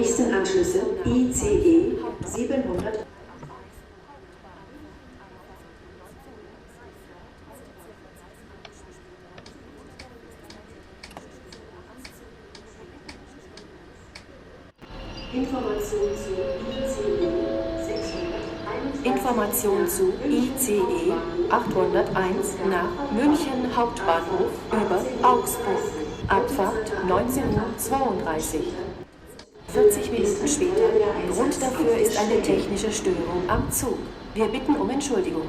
nächsten Anschlüsse ICE 700. Information zu ICE 801 nach München Hauptbahnhof über Augsburg. Abfahrt 19:32 Uhr. 40 Minuten später. Grund dafür ist eine technische Störung am Zug. Wir bitten um Entschuldigung.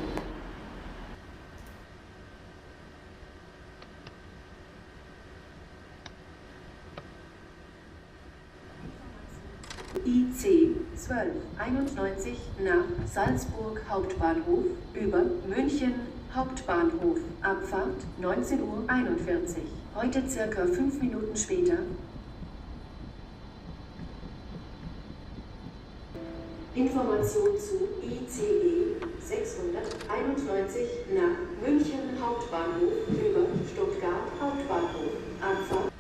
IC 1291 nach Salzburg Hauptbahnhof über München Hauptbahnhof. Abfahrt 19:41 Uhr. Heute circa 5 Minuten später. Information zu ICE 691 nach München Hauptbahnhof über Stuttgart Hauptbahnhof. Abfahrt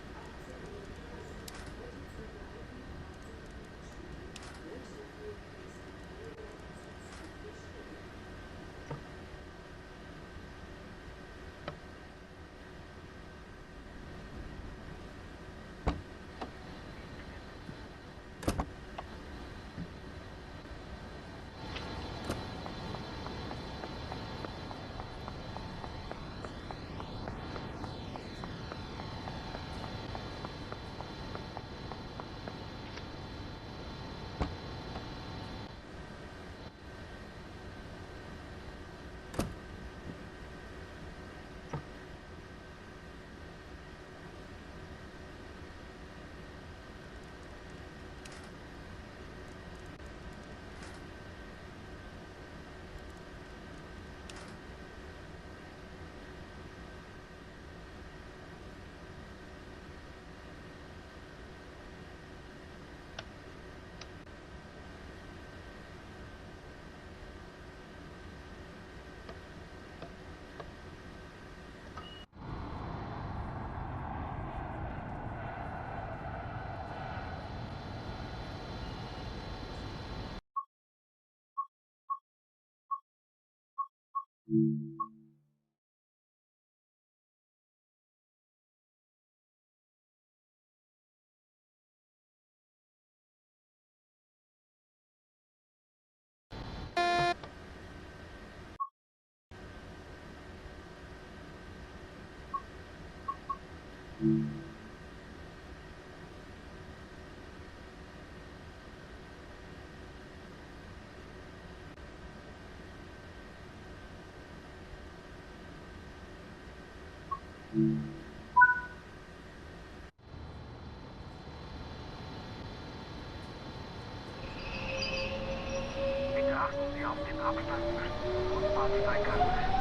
Bitte achten Sie auf den Abstand zwischen Bus und Bahnsteigkante.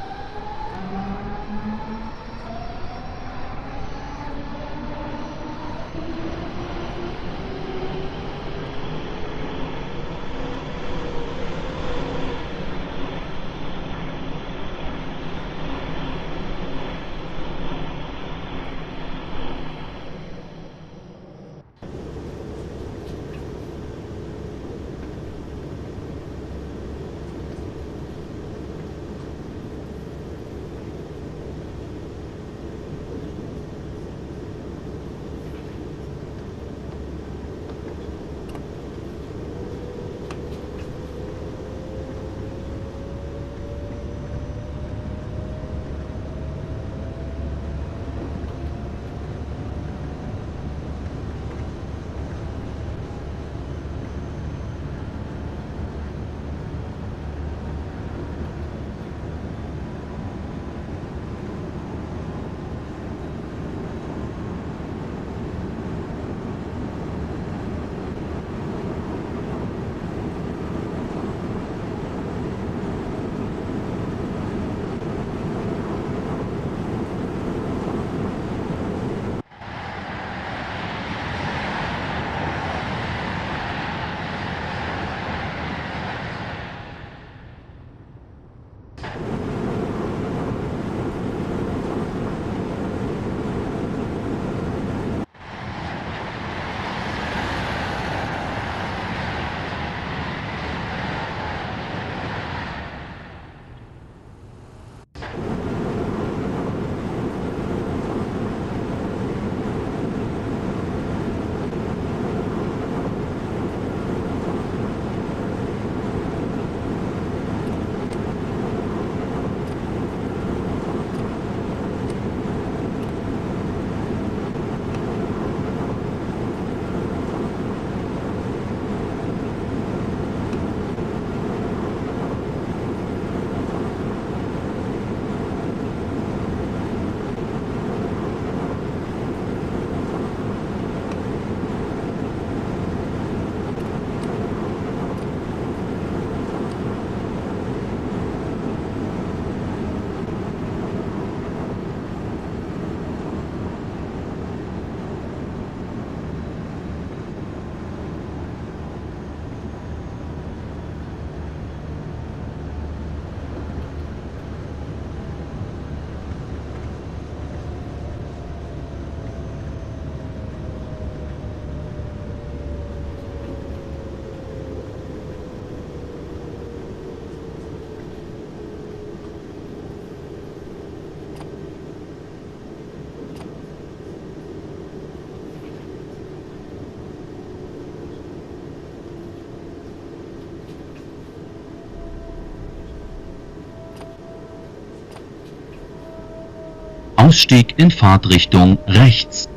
Ausstieg in Fahrtrichtung rechts.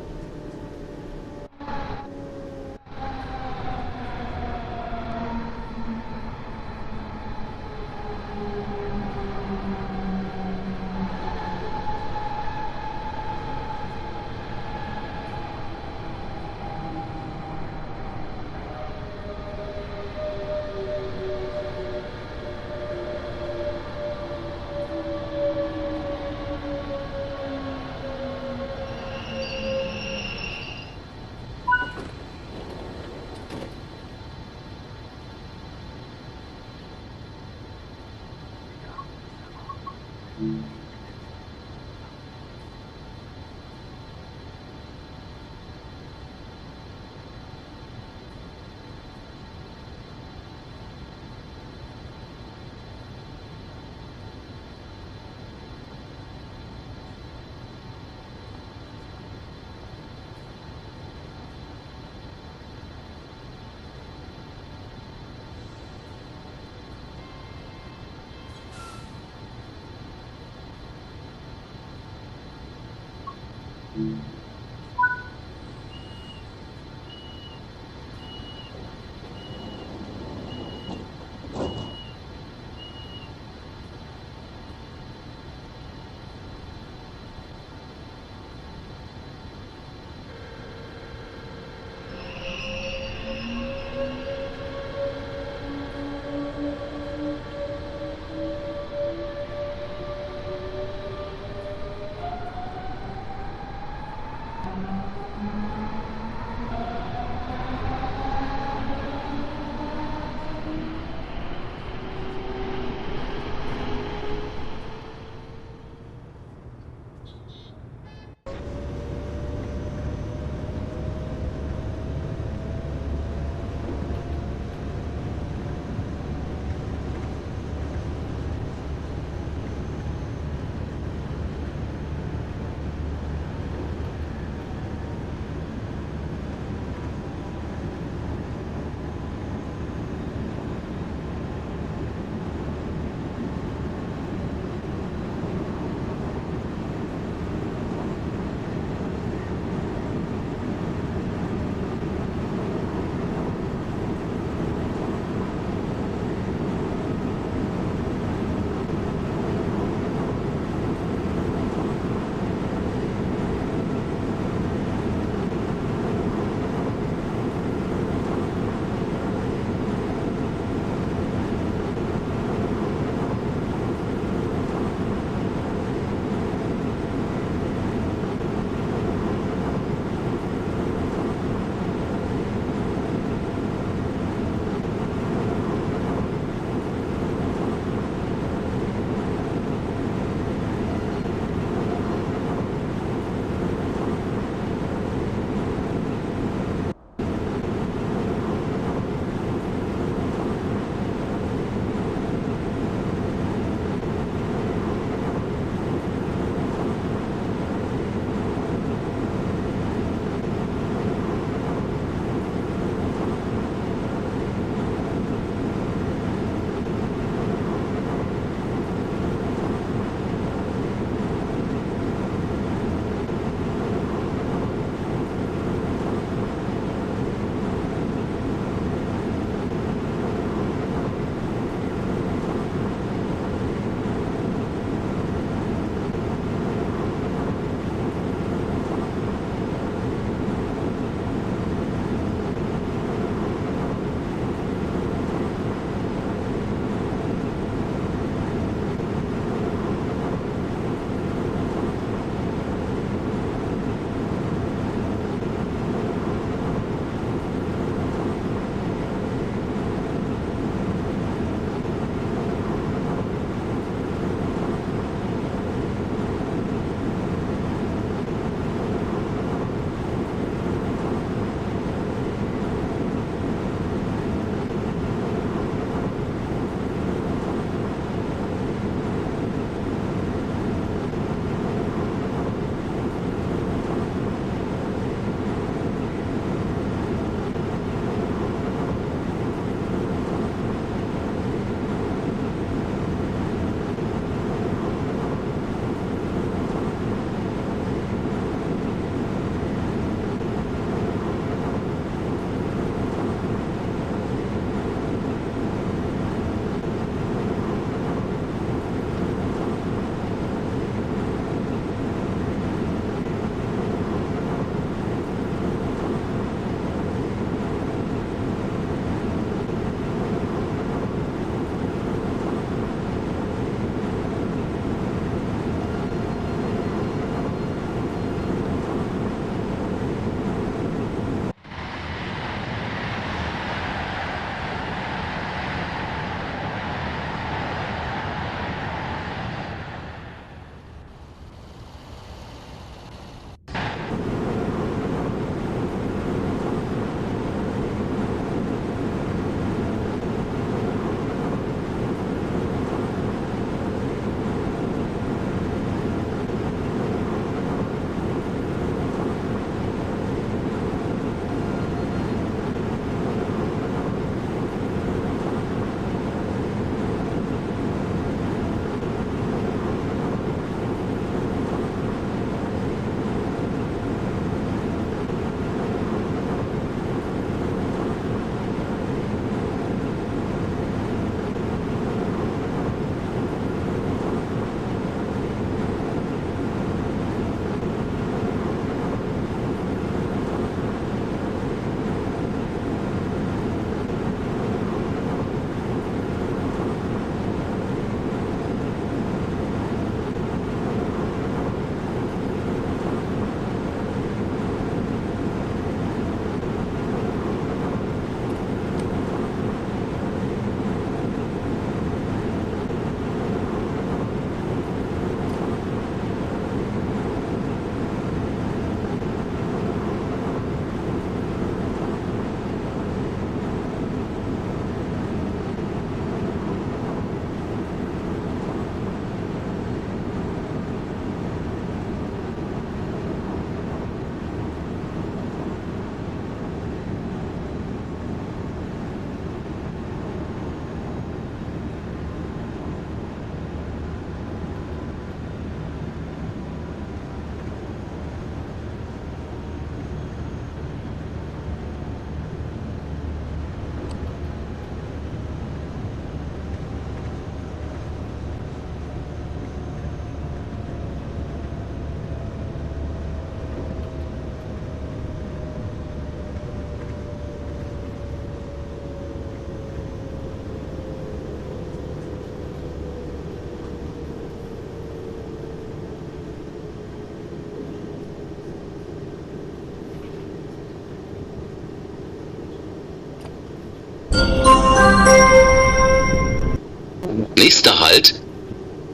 Nächster Halt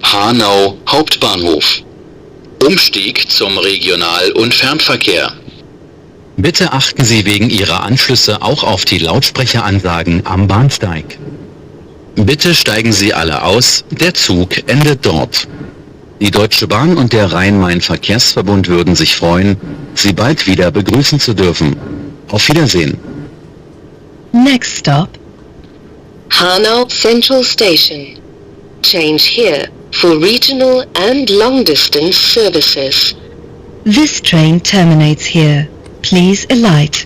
Hanau Hauptbahnhof. Umstieg zum Regional- und Fernverkehr. Bitte achten Sie wegen Ihrer Anschlüsse auch auf die Lautsprecheransagen am Bahnsteig. Bitte steigen Sie alle aus, der Zug endet dort. Die Deutsche Bahn und der Rhein-Main-Verkehrsverbund würden sich freuen, Sie bald wieder begrüßen zu dürfen. Auf Wiedersehen. Next stop, Hanau Central Station. Change here for regional and long-distance services. this train terminates here. Please alight.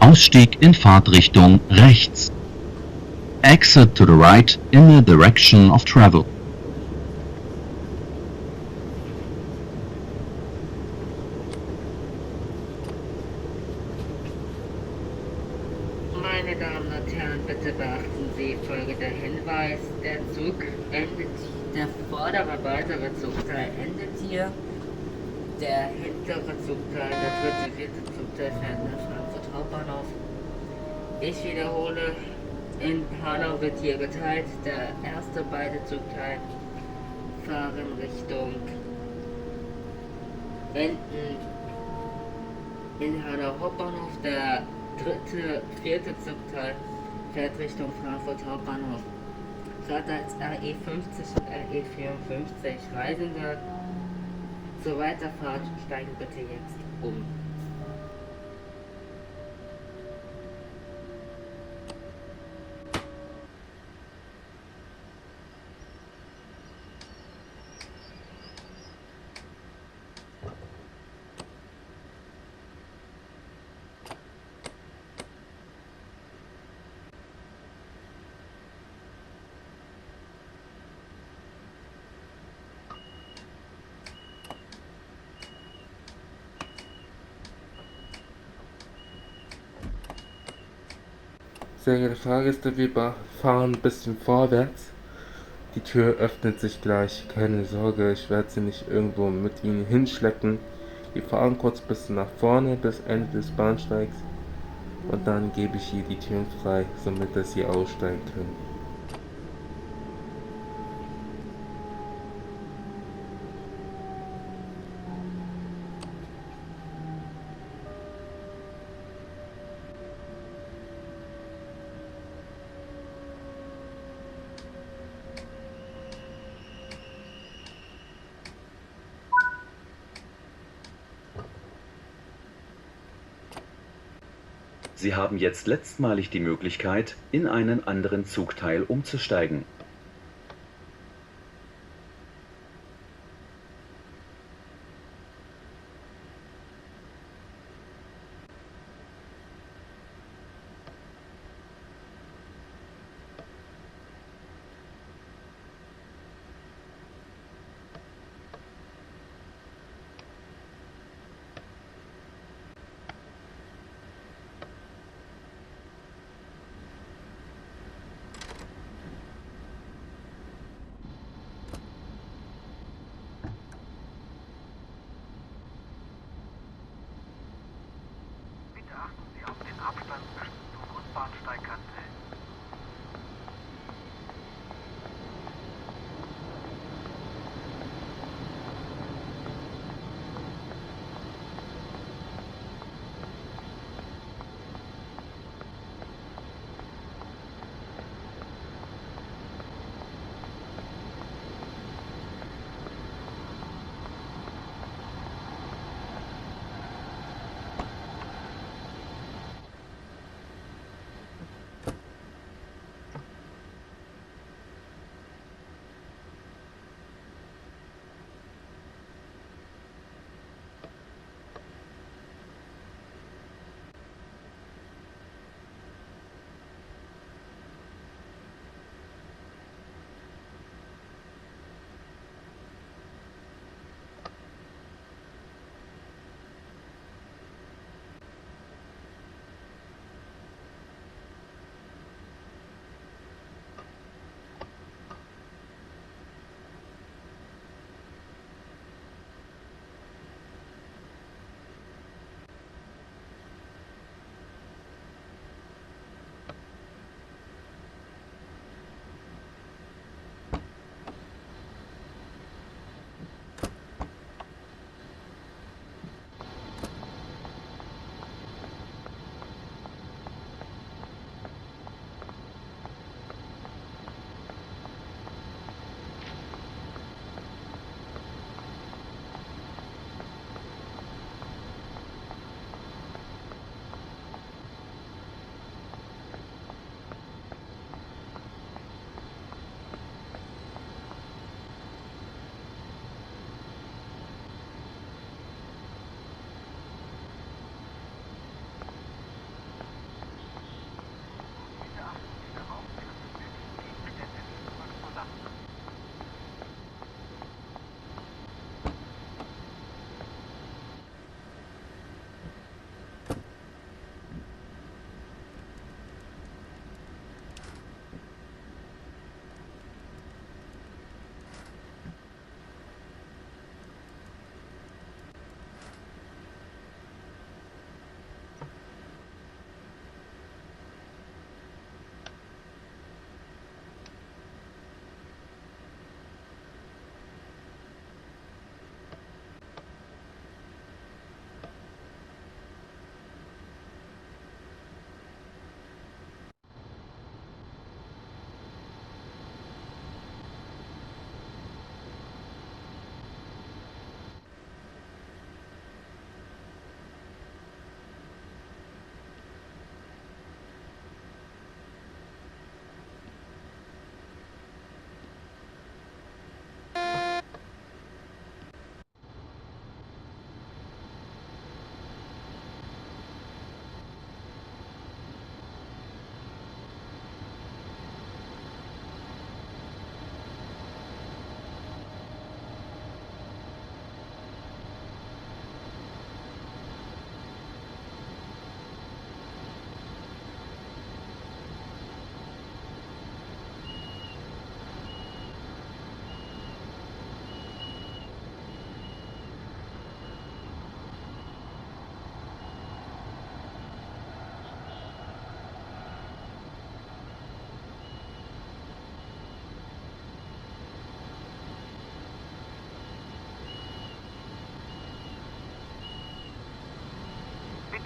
Ausstieg in Fahrtrichtung rechts. Exit to the right in the direction of travel. Meine Damen und Herren, bitte beachten Sie folgender Hinweis. Der Zug endet, der vordere weitere Zugteil endet hier. Der hintere Zugteil, der dritte, vierte Zugteil fährt nach Frankfurt Hauptbahnhof. Ich wiederhole, in Hanau wird hier geteilt. Der erste beide Zugteile fahren Richtung enden in Hanau Hauptbahnhof. Der dritte, vierte Zugteil fährt Richtung Frankfurt Hauptbahnhof. Gerade als RE50 und RE54 Reisende zur Weiterfahrt steigen bitte jetzt um. Sehr geehrte Fahrgäste, wir fahren ein bisschen vorwärts. Die Tür öffnet sich gleich, keine Sorge, ich werde sie nicht irgendwo mit Ihnen hinschleppen. Wir fahren kurz ein bisschen nach vorne bis Ende des Bahnsteigs und dann gebe ich hier die Türen frei, somit dass Sie aussteigen können. Sie haben jetzt letztmalig die Möglichkeit, in einen anderen Zugteil umzusteigen.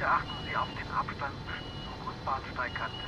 Bitte achten Sie auf den Abstand zwischen Zug und Bahnsteigkante.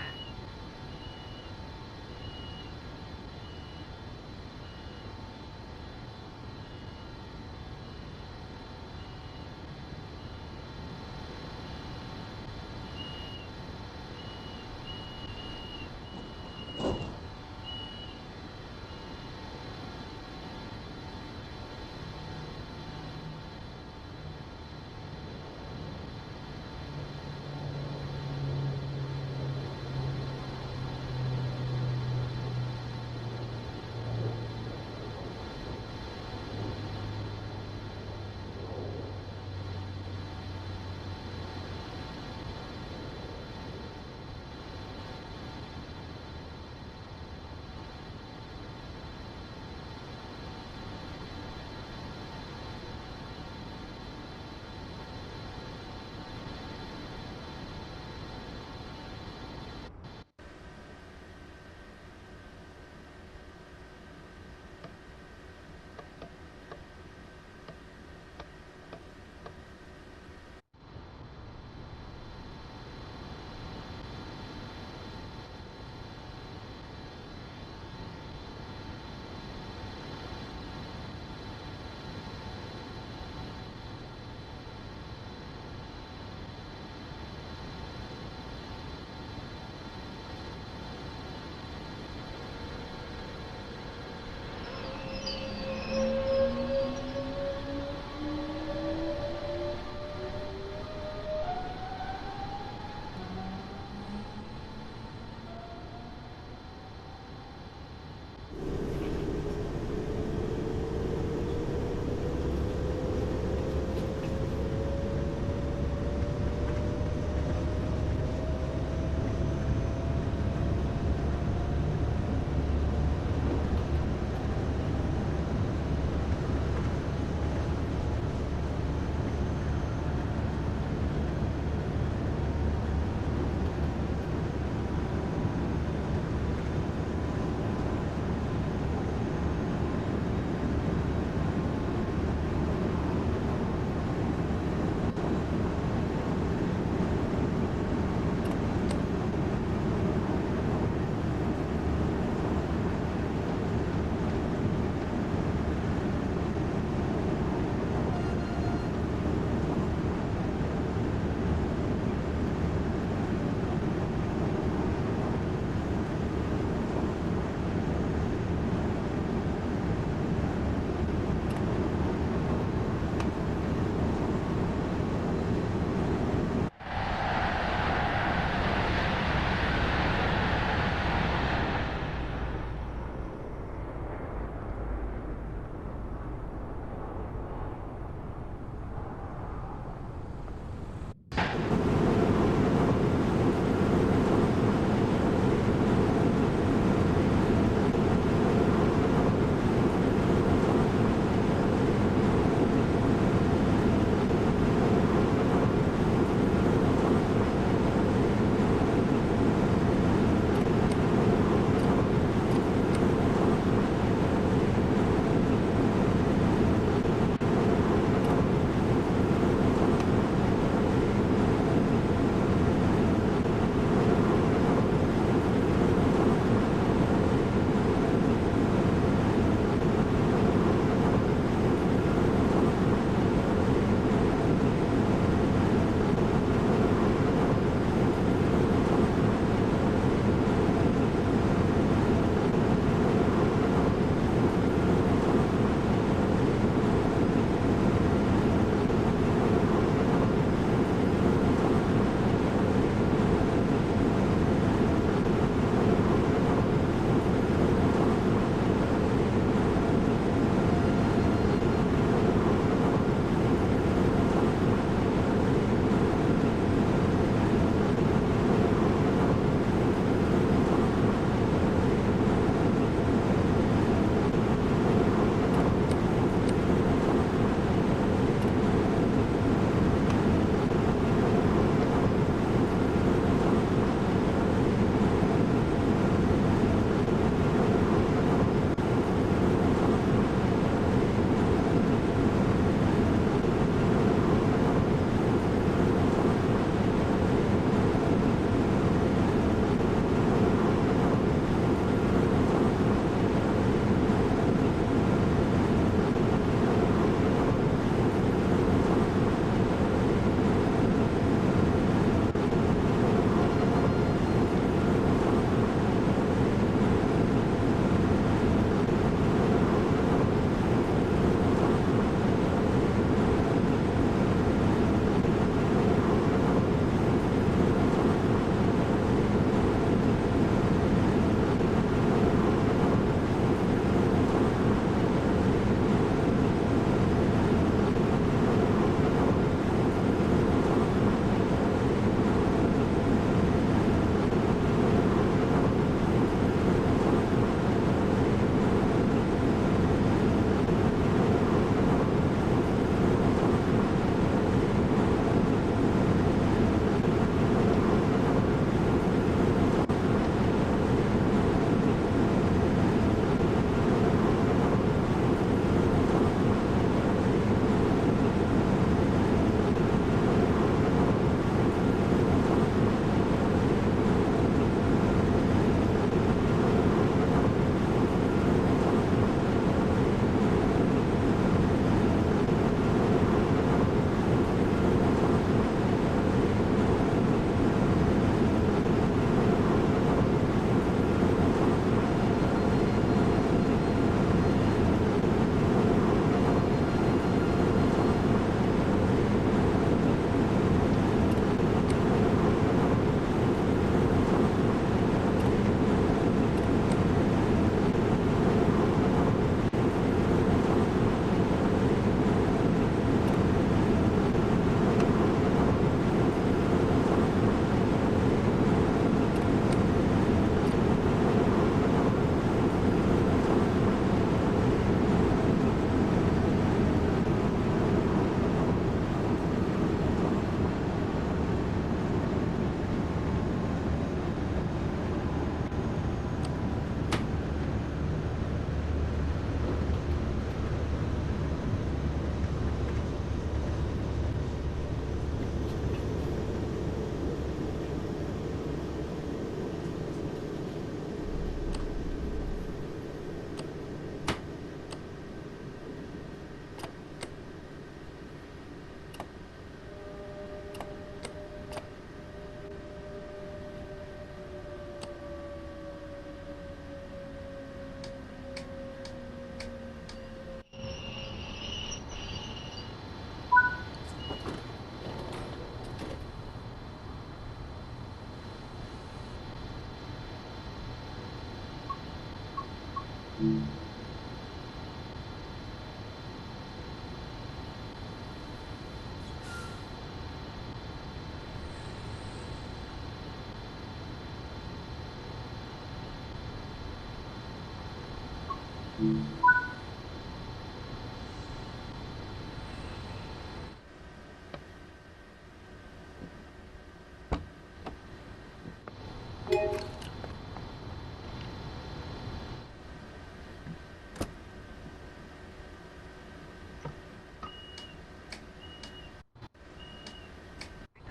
Bitte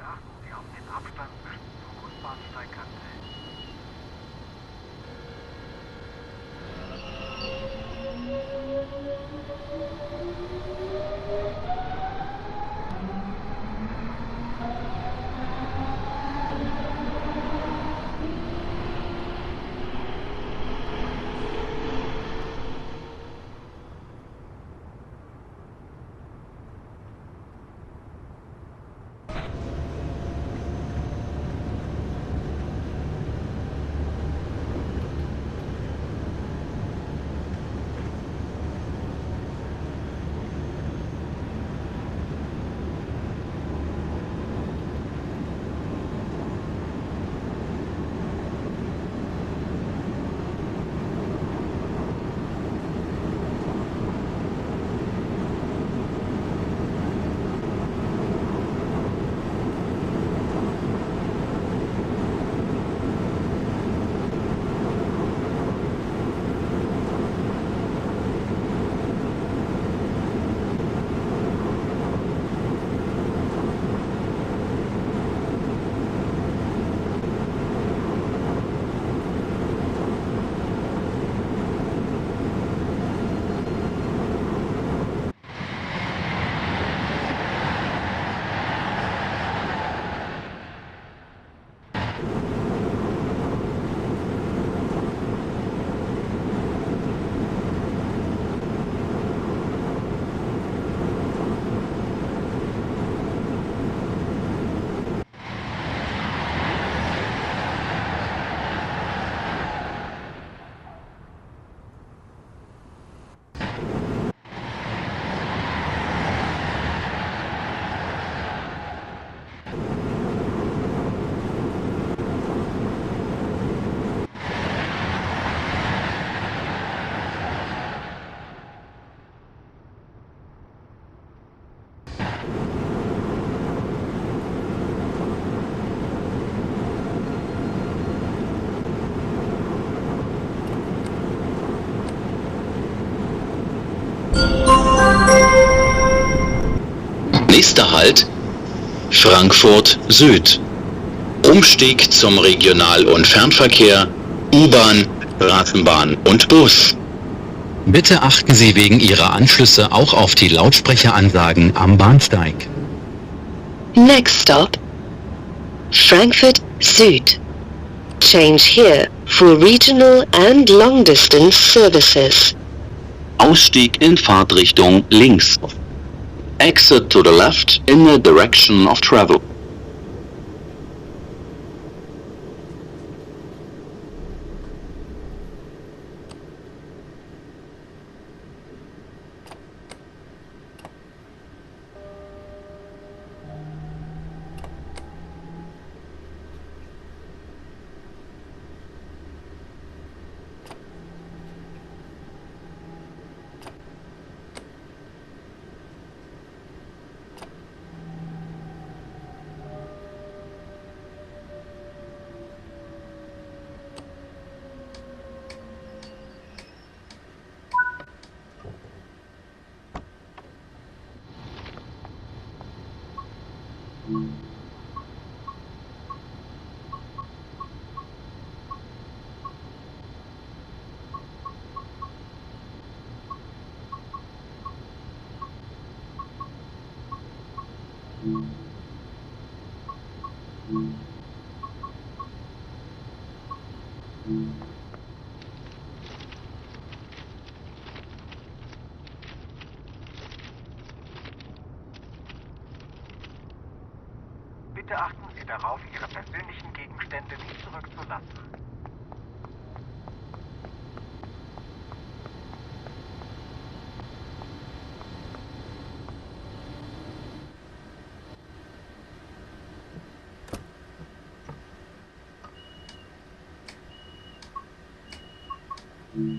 achten Sie auf den Abstand zwischen Zug und Bahnsteigkante. Nächster Halt Frankfurt Süd. Umstieg zum Regional- und Fernverkehr, U-Bahn, Straßenbahn und Bus. Bitte achten Sie wegen Ihrer Anschlüsse auch auf die Lautsprecheransagen am Bahnsteig. Next stop, Frankfurt Süd. Change here for regional and long-distance services. Ausstieg in Fahrtrichtung links. Exit to the left in the direction of travel. Bitte achten Sie darauf, Ihre persönlichen Gegenstände nicht zurückzulassen. Bitte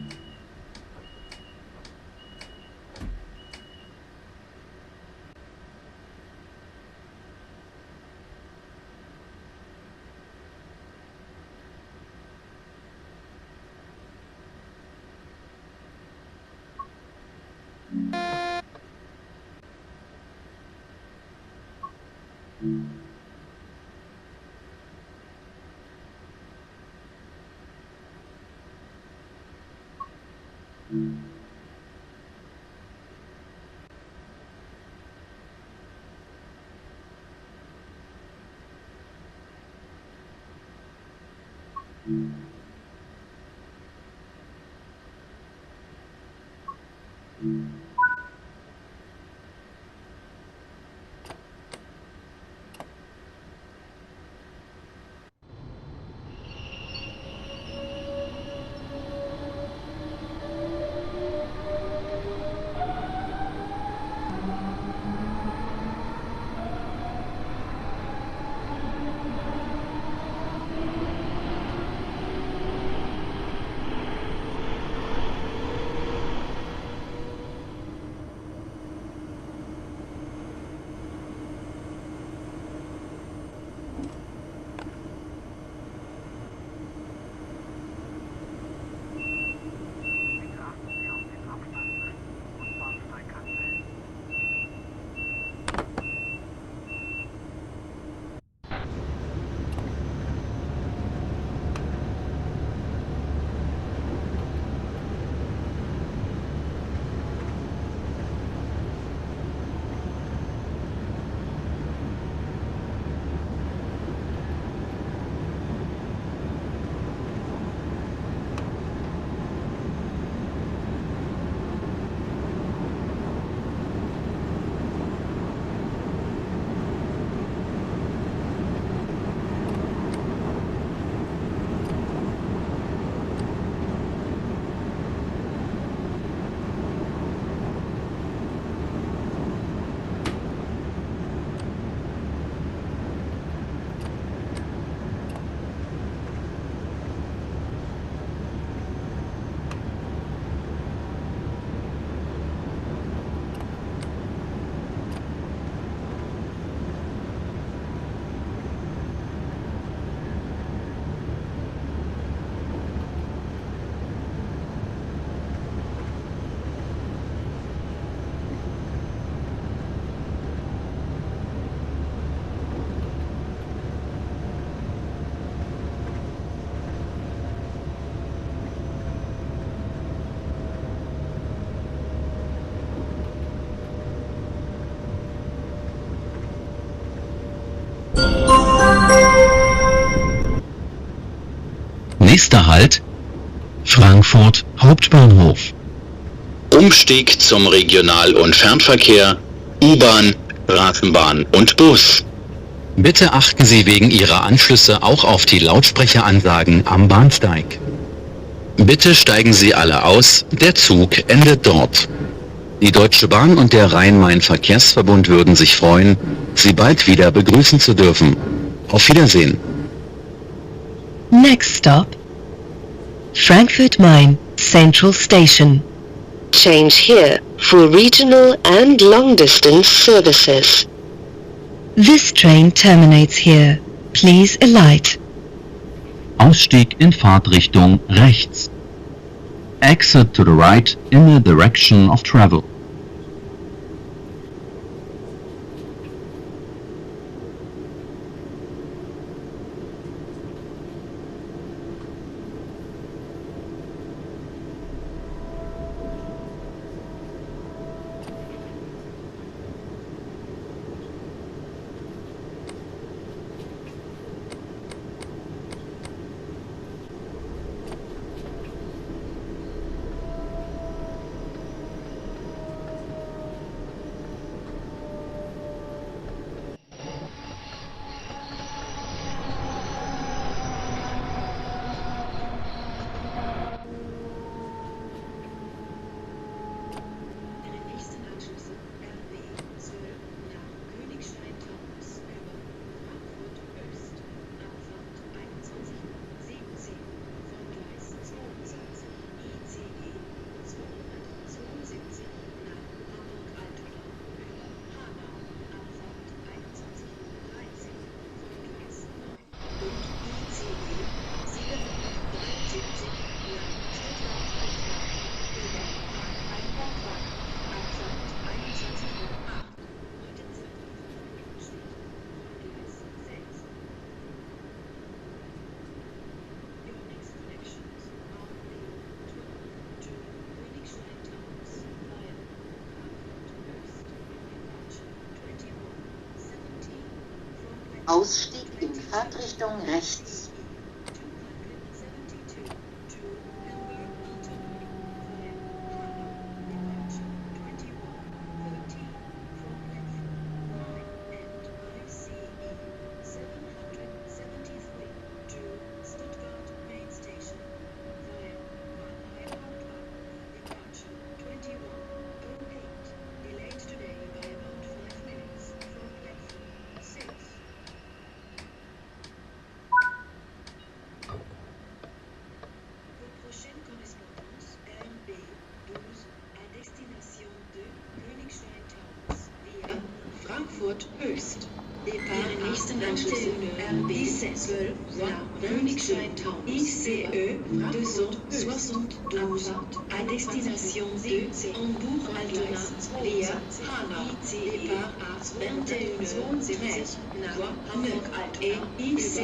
achten Sie auf den Abstand zwischen Bus- und Bahnsteigkante. Nächster Halt Frankfurt Hauptbahnhof. Umstieg zum Regional- und Fernverkehr, U-Bahn, Straßenbahn und Bus. Bitte achten Sie wegen Ihrer Anschlüsse auch auf die Lautsprecheransagen am Bahnsteig. Bitte steigen Sie alle aus, der Zug endet dort. Die Deutsche Bahn und der Rhein-Main-Verkehrsverbund würden sich freuen, Sie bald wieder begrüßen zu dürfen. Auf Wiedersehen. Next stop, Frankfurt Main Central Station. Change here for regional and long-distance services. This train terminates here. Please alight. Ausstieg in Fahrtrichtung rechts. Exit to the right in the direction of travel. Ausstieg in Fahrtrichtung rechts. Frankfurt Höchst. Ihre nächsten Anschlüsse RB12 nach Königstein-Town, ICE 272 à destination de Hambourg-Altona via Hanau, départ à 21h13 nach Hamburg-Altona et ICE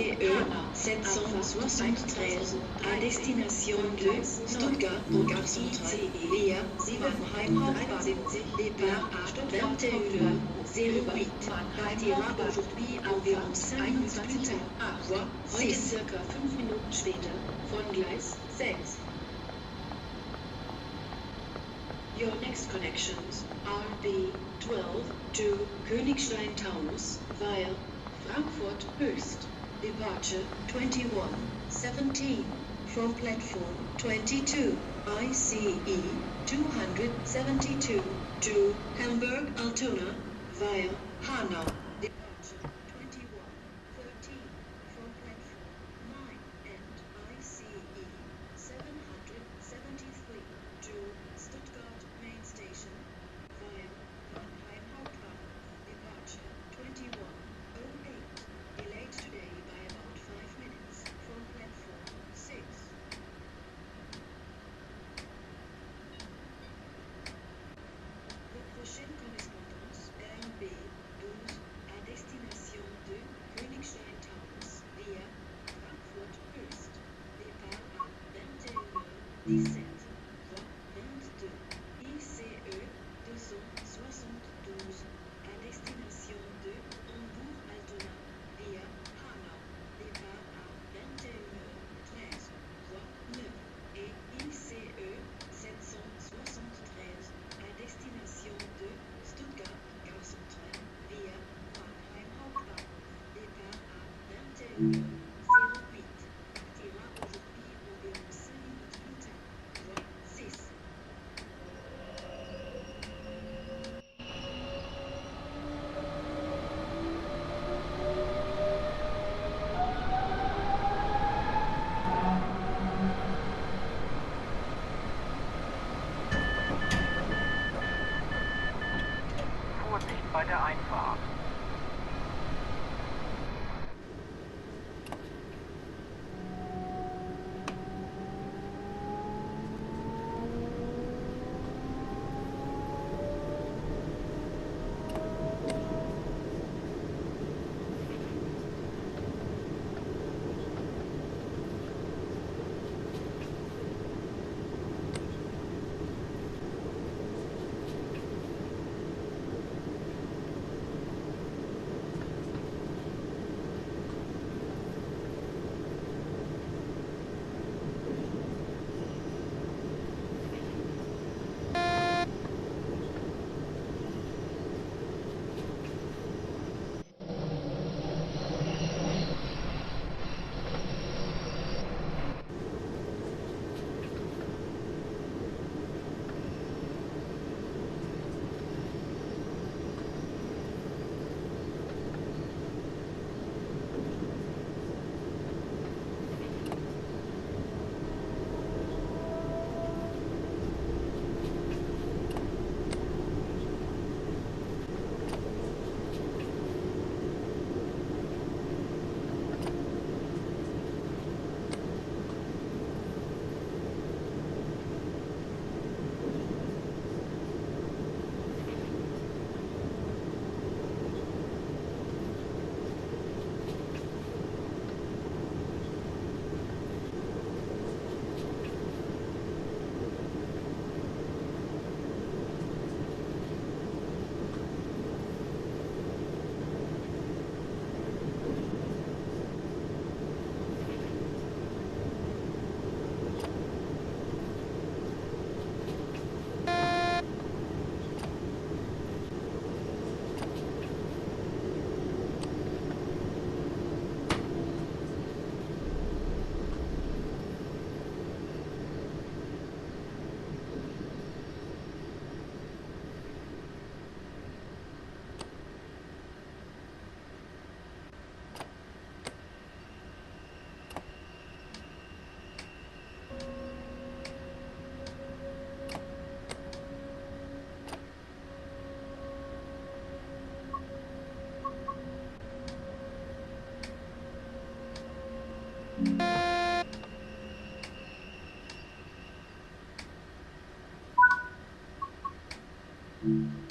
773 à destination de Stuttgart-Gare Centrale via Mannheim Hauptbahnhof, départ à 21h08 partira aujourd'hui environ 5 minutes plus tard, voie heute circa 5 Minuten später von Gleis 6. Your next connections RB12 to Königstein-Taunus via Frankfurt Höchst, departure 21:17 from platform 22, ICE 272 to Hamburg-Altona via Hanau, departure 21:13 from platform 9 and ICE 773 to Stuttgart Main Station via Mannheim Hauptbahnhof, departure 21:08, delayed today by about 5 minutes from platform 6. Vos prochaines correspondances RB12 à destination de Königstein-Taunus via Frankfurt Höchst, départ à 21h17, voie 22, ICE 272 à destination de Hambourg-Altona via Hanau, départ à 21h13, voie 9, et ICE 773 à destination de Stuttgart-Gare Centrale via Mannheim Hauptbahnhof, départ à 21h08, partira aujourd'hui environ 5 minutes plus tard, voie 6. Vorsicht bei der Einfahrt. Tschüss.